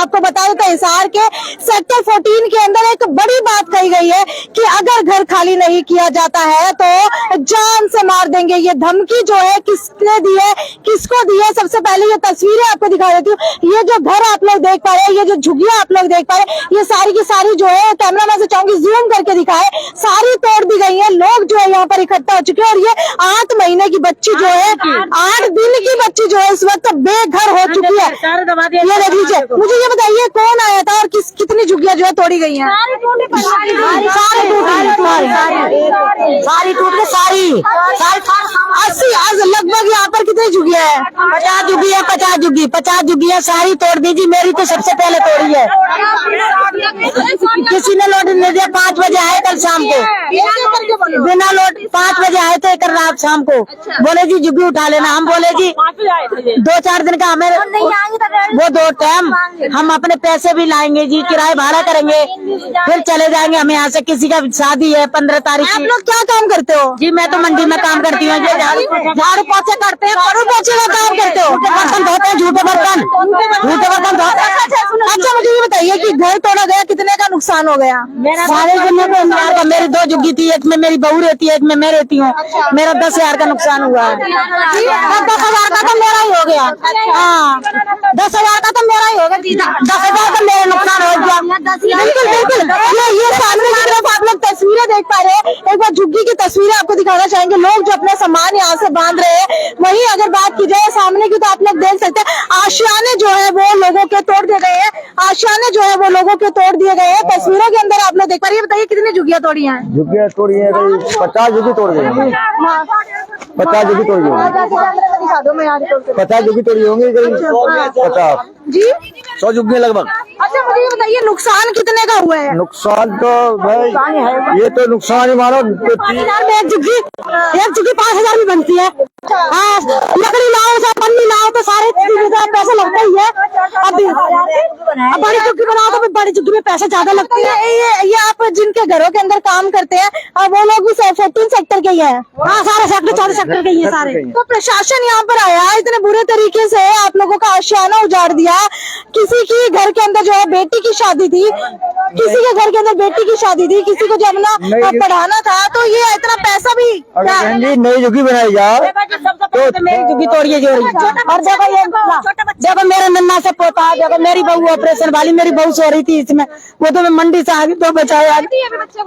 आपको बता देते हैं हिसार के सेक्टर 14 के अंदर एक बड़ी बात कही गई है कि अगर घर खाली नहीं किया जाता है तो जान से मार देंगे। ये धमकी जो है किसने दी है, किसको दी है, सबसे पहले ये तस्वीरें आपको दिखा देती हूँ। ये जो घर आप लोग देख पा रहे हैं, ये जो झुग्गियां आप लोग देख पा रहे हैं, ये सारी की सारी जो है कैमरामैन से चाहूंगी जूम करके दिखाए, सारी तोड़ दी गई है। लोग जो है यहाँ पर इकट्ठा हो चुके हैं और ये 8 महीने की बच्ची जो है, 8 दिन की बच्ची जो है इस वक्त बेघर हो चुकी है। ये देख लीजिए, मुझे ये बताइए कौन आया था और कितनी झुग्गियां जो है तोड़ी गई हैं? सारी टूट के सारी 80 आज लगभग यहाँ पर कितनी झुग्गियां है? 50 झुग्गी है, 50 झुग्गियां सारी तोड़ दीजिए। मेरी तो सबसे पहले तोड़ी है, किसी ने लौट नहीं दिया। 5 बजे आए कल शाम को, बिना लौट 5 बजे आए थे कल रात शाम को, बोले जी झुग्गी उठा लेना। हम बोले जी 2-4 दिन का हमें वो 2 टाइम हम अपने पैसे भी लाएंगे जी, किराए भाड़ा करेंगे, फिर चले जाएंगे। हमें यहाँ से किसी का शादी है 15 तारीख। आप लोग क्या काम करते हो? जी मैं तो मंडी में काम करती हूँ, झाड़ू पोछे करते हैं। झाड़ू पोछे का काम करते हो? बर्तन धोते हैं, झूठे बर्तन धोते हैं। अच्छा मुझे ये बताइए कि घर तोड़ा गया, कितने का नुकसान हो गया? सारे जने को मेरी 2 झुग्गी थी, एक में मेरी बहू रहती है, एक में मैं रहती हूँ। मेरा 10,000 का नुकसान हुआ है। 10,000 का तो मेरा ही हो गया। हाँ 10,000 का तो मेरा ही हो गया। 10,000 का मेरा नुकसान हो गया। बिल्कुल ये सामने की तरफ आप लोग तस्वीरें देख पा रहे हैं। एक बार झुग्गी की तस्वीरें आपको दिखाना चाहेंगे। लोग जो अपना सामान यहाँ से बांध रहे हैं, वहीं अगर बात की जाए सामने की तो आप लोग देख सकते हैं आशियाने जो है वो लोगों के तोड़ दिए गए हैं। आशियाने जो है वो लोगों के तोड़ दिए गए हैं। तस्वीरों के अंदर आप लोग देख पा रहे हैं। बताइए कितनी झुग्गियां तोड़ी हैं? झुग्गियां तोड़ी है 50 झुग्गी तोड़ गई। 50 झुग्गी तोड़ी होंगी, 50 झुग्गी तोड़ी होंगी, 50 जी 100 झुग्गी लगभग। अच्छा मुझे ये बताइए नुकसान कितने का हुआ है? नुकसान तो भाई ये तो नुकसान ही मानो 5,000 में एक झुग्गी 5,000 में बनती है। हाँ लकड़ी लाओ, पन्नी लाओ तो सारे पैसा लगता ही है। अब बड़ी झुग्गी बनाओ तो बड़ी झुग्गी में पैसा ज्यादा लगता है। ये आप जिनके घरों के अंदर काम करते हैं वो लोग भी 14 सेक्टर के ही है। हाँ सारे सेक्टर 14 सेक्टर के ही है सारे। तो प्रशासन यहाँ पर आया, इतने बुरे तरीके से आप लोगों का आशियाना उजाड़ दिया। किसी की घर के अंदर जो है बेटी की शादी थी, किसी के घर के अंदर बेटी की शादी थी, किसी को जब ना पढ़ाना था, तो ये इतना पैसा भी नई झुग्गी बनाई जाए तो मेरी झुग्गी तोड़िए जो और जब मेरा नन्ना से पोता, जब मेरी बहू ऑपरेशन वाली, मेरी बहू सो रही थी इसमें, वो तो मैं मंडी से आ गई तो बचाया।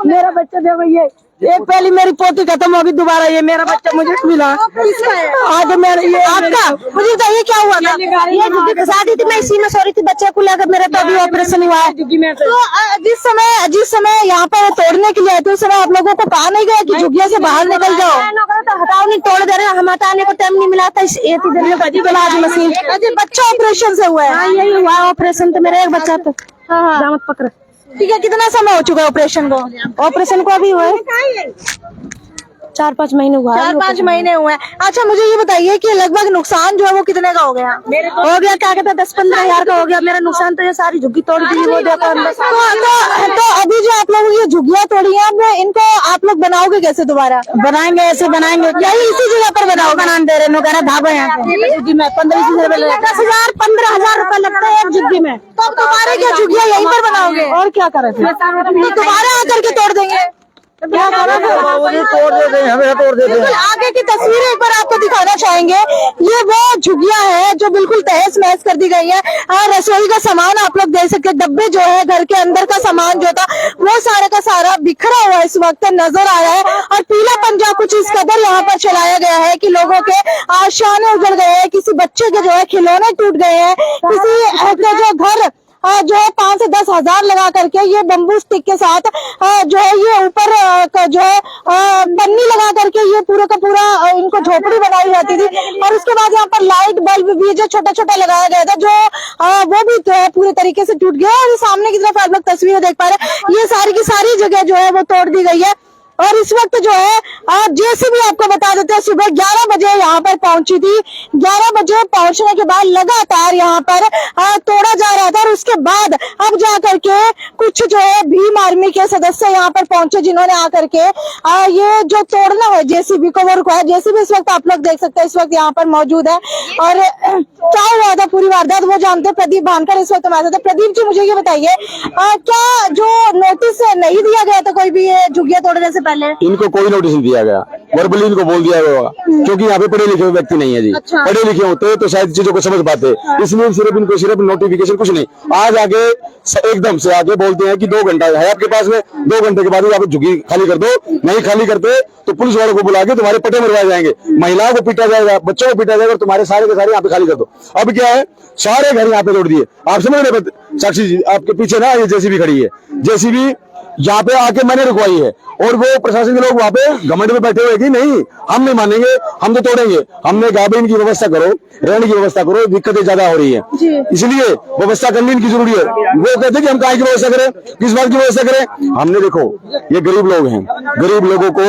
मेरा बच्चा देखो ये एक पहली मेरी पोती खत्म होगी, दोबारा ये मेरा बच्चा मुझे मिला। आज मेरा ये आपका मुझे बताइए क्या हुआ था? ये झुग्गी की शादी थी, मैं इसी में सो रही थी, बच्चे को लेकर मेरा तो अभी ऑपरेशन हुआ है। तो जिस समय यहाँ पर तोड़ने के लिए आए थे उस समय आप लोगों को कहा नहीं गया कि झुग्गियों से बाहर निकल जाओ? हटाओ नहीं, तोड़ दे रहे, हम हटाने को टाइम नहीं मिला था। इलाज मशीन बच्चा ऑपरेशन से हुआ है। यही हुआ ऑपरेशन, तो मेरा एक बच्चा तो दामद पकड़। ठीक है, कितना समय हो चुका है ऑपरेशन को? ऑपरेशन को अभी हुआ है 4-5 महीने हुआ है। 4-5 महीने हुए हैं। अच्छा मुझे ये बताइए कि लगभग नुकसान जो है वो कितने का हो गया? हो गया क्या कहते हैं 10-15 हजार का हो गया मेरा नुकसान। तो ये सारी झुग्गी तोड़ दी वो देखो अंदर। तो अभी जो आप लोग ये झुग्गियां तोड़ी है, अब इनको आप लोग बनाओगे कैसे? दोबारा बनाएंगे, ऐसे बनाएंगे, यही इसी जगह पर बनाओ। बना दे रहे ढाबा यहाँ झुग्गी में 15,000 रुपए लगता है एक झुग्गी में। तो दोबारा क्या झुग्गियां यहीं पर बनाओगे और क्या करें? दोबारा आकर के तोड़ देंगे, क्या करोगे? तोड़ देते हैं, हमें तोड़ देते हैं। आगे की तस्वीरें एक बार आपको दिखाना चाहेंगे। ये वो झुग्गियां हैं जो बिल्कुल तहस महस कर दी गई है। रसोई का सामान आप लोग देख सकते हैं, डब्बे जो है घर के अंदर का सामान जो था वो सारे का सारा बिखरा हुआ इस वक्त नजर आ रहा है। और पीला पंजा कुछ इस कदर यहाँ पर चलाया गया है कि लोगों के आशाने उजड़ गए हैं, किसी बच्चे के जो है खिलौने टूट गए हैं, किसी के जो घर जो है 5 से 10 हजार लगा करके ये बम्बू स्टिक के साथ जो है ये ऊपर जो है पन्नी लगा करके ये पूरा का पूरा इनको झोपड़ी बनाई जाती थी। और उसके बाद यहाँ पर लाइट बल्ब भी जो छोटा छोटा लगाया गया था जो वो भी जो है पूरे तरीके से टूट गया। और सामने की तरफ आप लोग तस्वीरें देख पा रहे हैं, ये सारी की सारी जगह जो है वो तोड़ दी गई है। और इस वक्त जो है जेसीबी आपको बता देते हैं सुबह 11 बजे यहाँ पर पहुंची थी। 11 बजे पहुंचने के बाद लगातार यहाँ पर तोड़ा जा रहा था और उसके बाद अब जा करके कुछ जो है भीम आर्मी के सदस्य यहाँ पर पहुंचे, जिन्होंने आकर के ये जो तोड़ना है जेसीबी को वो रुकवाया। जेसीबी इस वक्त आप लोग देख सकते हैं, इस वक्त यहाँ पर मौजूद है। और क्या हुआ था पूरी वारदात वो जानते हैं, प्रदीप भानकर इस वक्त हमारे साथ। प्रदीप जी, मुझे ये बताइए, क्या जो नोटिस नहीं दिया गया था कोई भी ये झुग्गियां तोड़ने से पहले? इनको कोई नोटिस नहीं दिया गया, वर्बली इनको बोल दिया गया, क्योंकि यहाँ पे पढ़े लिखे व्यक्ति नहीं है जी। अच्छा। पढ़े लिखे होते तो शायद चीजों को समझ पाते, इसलिए सिर्फ इनको सिर्फ नोटिफिकेशन कुछ नहीं, आज आगे एकदम से आगे बोलते हैं कि 2 घंटा है आपके पास में, 2 घंटे के बाद आप झुग्गी खाली कर दो, नहीं खाली करते तो पुलिस वालों को बुला के तुम्हारे पटे मरवाए जाएंगे, महिलाओं को पीटा जाएगा, बच्चों को पीटा जाएगा, और तुम्हारे सारे के सारे यहाँ पे खाली कर दो। अब क्या है, सारे घर यहाँ पे तोड़ दिए। आप समझ रहे साक्षी जी, आपके पीछे ना ये जेसीबी खड़ी है, जेसीबी यहाँ पे आके मैंने रुकवाई है, और वो प्रशासन के लोग वहाँ पे घमंड में बैठे हुए कि नहीं हम नहीं मानेंगे, हम तो तोड़ेंगे। हमने कहा भाई इनकी व्यवस्था करो, रहने की व्यवस्था करो, दिक्कतें ज्यादा हो रही है, इसलिए व्यवस्था करनी इनकी जरूरी है। वो कहते कि हम काय की व्यवस्था करें, किस बात की व्यवस्था करें? हमने देखो ये गरीब लोग हैं, गरीब लोगों को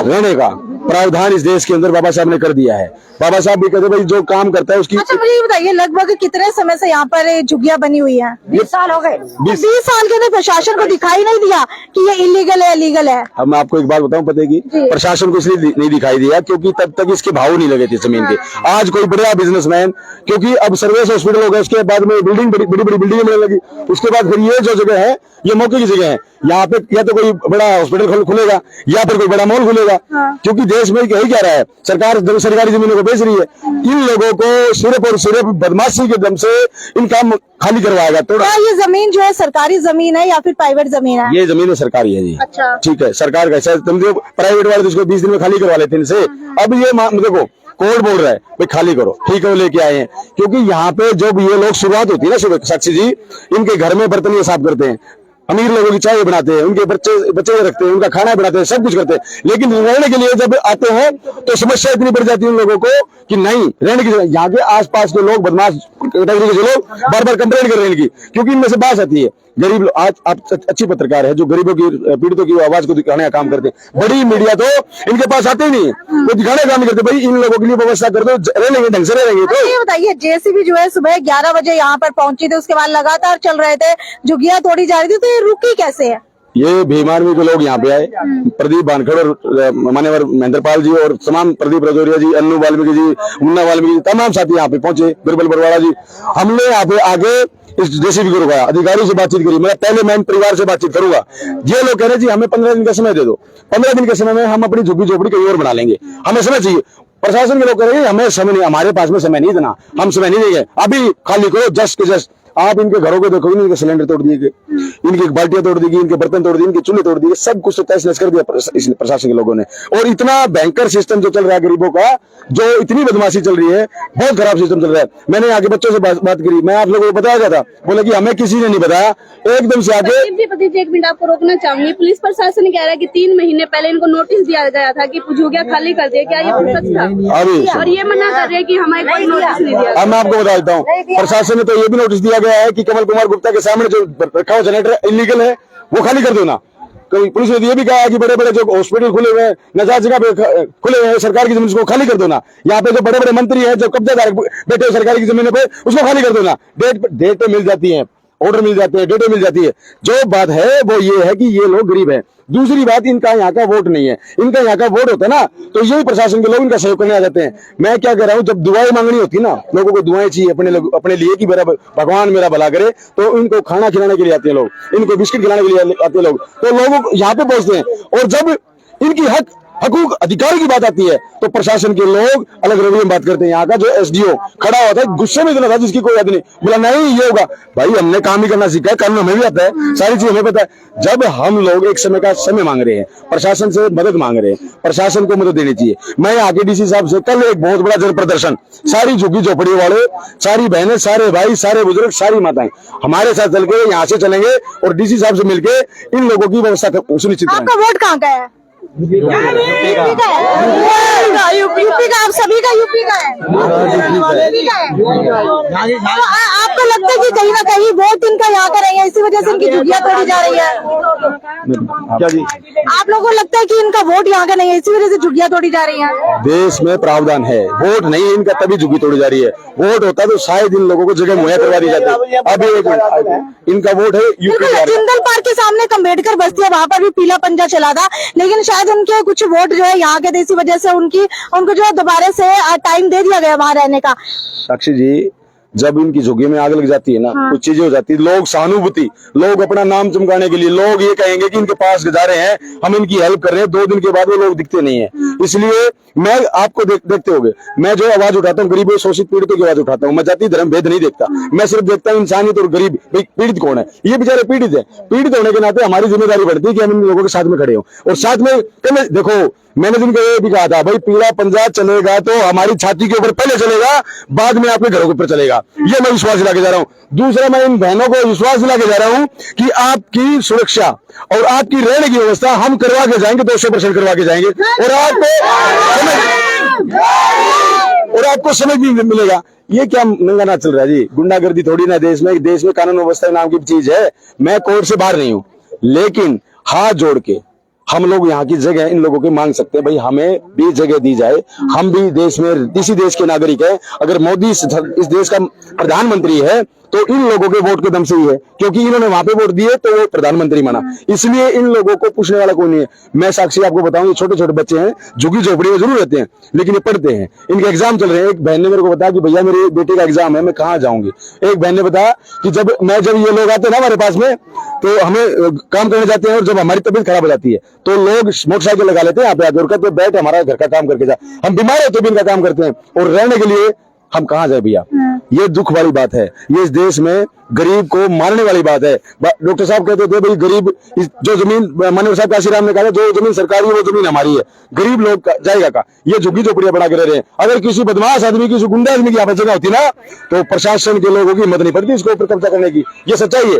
रहने का प्रावधान इस देश के अंदर बाबा साहब ने कर दिया है। बाबा साहब भी कहते भाई जो काम करता है उसकी। अच्छा, मुझे ये बताइए, लगभग कितने समय से यहाँ पर झुग्गियां बनी हुई है? 20 साल हो गए। 20 साल के अंदर प्रशासन को दिखाई नहीं दिया कि ये इलीगल है, इलीगल है? अब मैं आपको एक बात बताऊं पते की, प्रशासन को इसलिए नहीं दिखाई दिया क्योंकि तब तक इसके भाव नहीं लगे थे जमीन के। आज कोई बड़ा बिजनेसमैन, क्योंकि अब सर्विस हॉस्पिटल हो गया, उसके बाद में बिल्डिंग बड़ी बड़ी बिल्डिंग मिलने लगी, उसके बाद फिर ये जो जगह है ये मौके की जगह है, यहाँ पे या तो कोई बड़ा हॉस्पिटल खुलेगा या फिर कोई बड़ा मॉल खुलेगा, क्योंकि देश में यही क्या रहा है, सरकार सरकारी जमीनों को बेच रही है। इन लोगों को सिर्फ और सिर्फ बदमाशी के दम से इनका खाली करवाएगा। तो ये जमीन जो है सरकारी जमीन है या फिर प्राइवेट जमीन है? ये जमीन सरकारी है जी। अच्छा, ठीक है, सरकार का ऐसा, तुम प्राइवेट वाले तो इसको 20 दिन में खाली करवा लेते हैं इनसे। अब ये देखो कोर्ट बोल रहा है भाई खाली करो, ठीक है वो लेके आए हैं, क्योंकि यहाँ पे जब ये लोग शुरुआत होती है ना सुबह, साक्षी जी इनके घर में बर्तन ये साफ करते हैं, अमीर लोगों की चाय बनाते हैं, उनके बच्चे रखते हैं, उनका खाना बनाते हैं, सब कुछ करते हैं, लेकिन रहने के लिए जब आते हैं तो समस्या इतनी बढ़ जाती है उन लोगों को कि नहीं रहने की जगह। यहाँ के आसपास के लोग बदमाश कैटेगरी के लोग बार बार कंप्लेंट कर रहे हैं इनकी, क्योंकि इनमें से बात आती है गरीब लोग। आज आप अच्छी पत्रकार है जो गरीबों की पीड़ितों की आवाज को दिखाने का काम करते हैं, बड़ी मीडिया तो इनके पास आते ही नहीं है, वो दिखाने का काम नहीं करते। भाई इन लोगों के लिए व्यवस्था कर दो, रह लेंगे ढंग से रहेंगे। तो ये बताइए, जेसीबी जो है सुबह 11 बजे यहाँ पर पहुंची थी, उसके बाद लगातार चल रहे थे, झुग्गियां तोड़ी जा रही थी, तो ये रुकी कैसे है? ये भीम आर्मी के लोग यहाँ पे आए, प्रदीप भानखड़ और मान्यवर महेंद्रपाल जी और तमाम प्रदीप रजौरिया जी, अन्नू वाल्मीकि जी, मुन्ना वाल्मीकि जी, तमाम साथी यहाँ पे पहुंचे, बिरबल बरवाड़ा जी। हमने यहाँ पे आगे इस जेसीबी को रुकाया, अधिकारियों से बातचीत करी। मैं पहले मैं परिवार से बातचीत करूंगा। ये लोग कह रहे जी हमें 15 दिन का समय दे दो, 15 दिन के समय में हम अपनी झुग्गी झोपड़ी कहीं और बना लेंगे, हमें समय चाहिए। प्रशासन के लोग कह रहे हैं हमें समय नहीं, हमारे पास में समय नहीं देना, हम समय नहीं देंगे, अभी खाली करो जस्ट के जस्ट। आप इनके घरों को देखोगे, इनके सिलेंडर तोड़ दिए गए, इनकी बाल्टियां तोड़ दी गई, इनके बर्तन तोड़ दिए, इनके चूल्हे तोड़ दिए, सब कुछ तहस नहस कर दिया प्रशासन के लोगों ने। और इतना भयंकर सिस्टम जो चल रहा है गरीबों का, जो इतनी बदमाशी चल रही है, बहुत खराब सिस्टम चल रहा है। मैंने आगे बच्चों से बात करी, मैं आप लोगों को बताया गया था, बोले कि हमें किसी ने नहीं बताया, एकदम से आगे। प्रदीप जी, 1 मिनट आपको रोकना चाहूंगी। पुलिस प्रशासन कह रहा है कि 3 महीने पहले इनको नोटिस दिया गया था कि झुग्गियां खाली कर दिए, क्या ये सच था? अभी और ये मना कर रहे हैं कि हमें कोई नोटिस नहीं दिया। अब मैं आपको बता देता हूँ, प्रशासन ने तो ये भी नोटिस दिया गया है कि कमल कुमार गुप्ता के सामने जो रखा हुआ जनरेटर इलीगल है वो खाली कर दो ना। कोई पुलिस ने ये भी कहा है कि बड़े बड़े जो हॉस्पिटल खुले हुए हैं, नजायज जगह पे खुले हुए हैं, सरकार की जमीन को खाली कर दो ना। यहाँ पे जो बड़े बड़े मंत्री हैं जो कब्जादार बैठे सरकारी की जमीन पे, उसको खाली कर दो ना। डेट मिल जाती है, ऑर्डर मिल जाते हैं, डेटें मिल जाती है। जो बात है वो ये है कि ये लोग गरीब हैं। दूसरी बात, इनका यहाँ का वोट नहीं है। इनका यहाँ का वोट होता है ना, तो यही प्रशासन के लोग इनका सहयोग करने आ जाते हैं। मैं क्या कह रहा हूँ, जब दुआएं मांगनी होती है ना, लोगों को दुआएं चाहिए अपने लिए कि मेरा भगवान मेरा भला करे, तो इनको खाना खिलाने के लिए आते हैं लोग, इनको बिस्किट खिलाने के लिए आते हैं लोग, तो लोग यहाँ पे पहुंचते हैं। और जब इनकी हकूक अधिकार की बात आती है तो प्रशासन के लोग अलग रवैये में बात करते हैं। यहाँ का जो एसडीओ खड़ा होता है, गुस्से में इतना था जिसकी कोई याद नहीं, बोला नहीं ये होगा। भाई हमने काम ही करना सीखा है, कानून हमें भी आता है, सारी चीज हमें पता है। जब हम लोग एक समय का समय मांग रहे हैं, प्रशासन से मदद मांग रहे हैं, प्रशासन को मदद देनी चाहिए। मैं आगे डीसी साहब से कल एक बहुत बड़ा जन प्रदर्शन, सारी झुग्गी झोपड़ी वाले, सारी बहनें, सारे भाई, सारे बुजुर्ग, सारी माताएं हमारे साथ चल के यहाँ से चलेंगे और डीसी साहब से मिलके इन लोगों की व्यवस्था सुनिश्चित करेंगे। आपका वोट कहाँ का है? यूपी का आप सभी का यूपी का है। आपको लगता है कि कहीं ना कहीं वोट इनका यहाँ का रही है, इसी वजह से इनकी झुग्गियां तोड़ी जा रही है? क्या जी? आप लोगों को लगता है कि इनका वोट यहाँ का नहीं है, इसी वजह से झुग्गियां तोड़ी जा रही है? देश में प्रावधान है, वोट नहीं है इनका तभी झुग्गी तोड़ी जा रही है। वोट होता तो शायद इन लोगों को जगह मुहैया करवा दी जाती। अभी इनका वोट है यूपी। जिंदल पार्क के सामने एक अम्बेडकर बस्ती है, वहाँ पर भी पीला पंजा चला था, लेकिन शायद उनके कुछ वोट जो है यहाँ के थे, इसी वजह से उनको जो दोबारा से टाइम दे दिया गया वहाँ रहने का। साक्षी जी, जब इनकी झुग्गी में आग लग जाती है ना, कुछ चीजें हो जाती है, लोग सहानुभूति, लोग अपना नाम चमकाने के लिए लोग ये कहेंगे कि इनके पास जा रहे हैं, हम इनकी हेल्प कर रहे हैं, 2 दिन के बाद वो लोग दिखते नहीं है। इसलिए मैं आपको देखते होंगे, मैं जो आवाज उठाता हूँ गरीबों शोषित पीड़ितों की आवाज उठाता हूँ। मैं जाति धर्म भेद नहीं देखता, मैं सिर्फ देखता हूँ इंसानियत और गरीब पीड़ित कौन है। ये बेचारे पीड़ित है, पीड़ित होने के नाते हमारी जिम्मेदारी बढ़ती है कि हम इन लोगों के साथ में खड़े हों। और साथ में देखो, मैंने जिनको ये भी कहा था, भाई पीला पंजा चलेगा तो हमारी छाती के ऊपर पहले चलेगा, बाद में आपके घरों के ऊपर चलेगा। ये मैं विश्वास दिला के जा रहा हूँ। दूसरा, मैं इन बहनों को विश्वास दिला के जा रहा हूँ कि आपकी सुरक्षा और आपकी रहने की व्यवस्था हम करवा के जाएंगे, 200% करवा के जाएंगे। और आपको समझ भी मिलेगा ये क्या नंगा नाच चल रहा है जी। गुंडागर्दी थोड़ी ना देश में कानून व्यवस्था नाम की चीज है। मैं कोर्ट से बाहर नहीं हूँ, लेकिन हाथ जोड़ के हम लोग यहाँ की जगह इन लोगों की मांग सकते हैं। भाई हमें भी जगह दी जाए, हम भी देश में इसी देश के नागरिक हैं। अगर मोदी इस देश का प्रधानमंत्री है तो इन लोगों के वोट के दम से ही है, क्योंकि इन्होंने वहां पे वोट दिए तो वो प्रधानमंत्री माना। इसलिए इन लोगों को पूछने वाला कोई नहीं है। मैं साक्षी आपको बताऊं, ये छोटे छोटे बच्चे हैं, झुग्गी झोपड़ी में जरूर रहते हैं, लेकिन ये पढ़ते हैं। इनके एग्जाम चल रहे हैं। एक बहन ने मेरे को बताया कि भैया मेरी बेटी का एग्जाम है, मैं कहाँ जाऊंगी। एक बहन ने बताया कि जब ये लोग आते हैं ना हमारे पास में, तो हमें काम करने जाते हैं और जब हमारी तबीयत खराब हो जाती है तो लोग मोटरसाइकिल लगा लेते हैं यहाँ पे आकर, कहते बैठ हमारा घर का काम करके जा। हम बीमार होते भी इनका काम करते हैं, और रहने के लिए हम कहाँ जाए भैया। ये दुख वाली बात है, ये इस देश में गरीब को मारने वाली बात है। डॉक्टर साहब कहते थे भाई गरीब, जो जमीन मानव साहब काशीराम ने कहा जो जमीन सरकारी है वो जमीन हमारी है, गरीब लोग जाएगा का। ये झुग्गी झोपड़ियां बना के रह रहे हैं। अगर किसी बदमाश आदमी की, गुंडा आदमी की यहाँ पर जगह होती ना, तो प्रशासन के लोगों की हिम्मत नहीं पड़ती इसको ऊपर कब्जा करने की। ये सच्चाई है।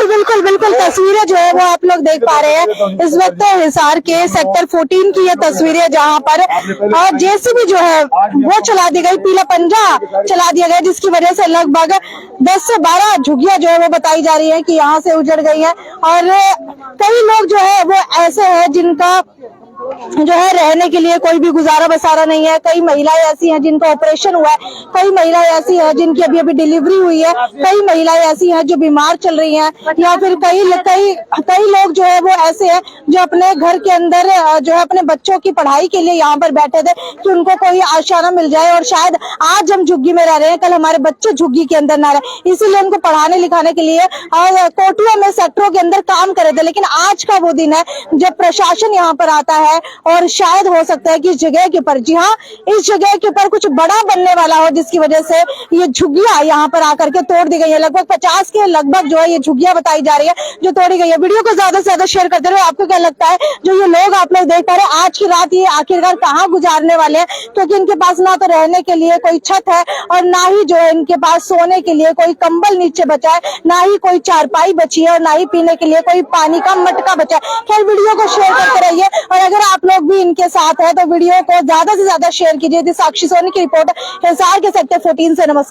बिल्कुल तस्वीरें जो है वो आप लोग देख पा रहे हैं इस वक्त हिसार के सेक्टर 14 की ये तस्वीरें, जहाँ पर जेसीबी जो है वो चला दी गई, पीला पंजा चला दिया गया, जिसकी वजह से लगभग 10 से 12 झुग्गियां जो है वो बताई जा रही है कि यहाँ से उजड़ गई है। और कई लोग जो है वो ऐसे हैं जिनका जो है रहने के लिए कोई भी गुजारा बसारा नहीं है। कई महिलाएं ऐसी हैं जिनका ऑपरेशन हुआ है, कई महिलाएं ऐसी हैं जिनकी अभी डिलीवरी हुई है, कई महिलाएं ऐसी हैं जो बीमार चल रही हैं, या फिर कई लोग जो है वो ऐसे हैं जो अपने घर के अंदर जो है अपने बच्चों की पढ़ाई के लिए यहाँ पर बैठे थे कि उनको कोई आशाना मिल जाए, और शायद आज हम झुग्गी में रह रहे हैं, कल हमारे बच्चे झुग्गी के अंदर ना रहे, इसीलिए उनको पढ़ाने लिखाने के लिए कोटियों में सेक्टरों के अंदर काम करे थे। लेकिन आज का वो दिन है जब प्रशासन यहाँ पर आता है, और शायद हो सकता है कि इस जगह के ऊपर, जी हाँ, इस जगह के ऊपर कुछ बड़ा बनने वाला हो, जिसकी वजह से ये झुग्गियां यहाँ पर आकर के तोड़ दी गई है। लगभग 50 के लगभग जो है ये झुग्गियां बताई जा रही है जो तोड़ी गई है। वीडियो को ज्यादा से ज्यादा शेयर करते रहे। आपको क्या लगता है जो ये लोग आप लोग देख पा रहे हैं आज की रात ये आखिरकार कहाँ गुजारने वाले हैं, क्योंकि इनके पास ना तो रहने के लिए कोई छत है और ना ही जो है इनके पास सोने के लिए कोई कंबल नीचे बचा है, ना ही कोई चारपाई बची है, और ना ही पीने के लिए कोई पानी का मटका बचा है। खैर वीडियो को शेयर करते रहिए, और अगर आप लोग भी इनके साथ है तो वीडियो को ज्यादा से ज्यादा शेयर कीजिए। साक्षी सोनी की रिपोर्ट हिसार के सेक्टर 14 से। नमस्कार।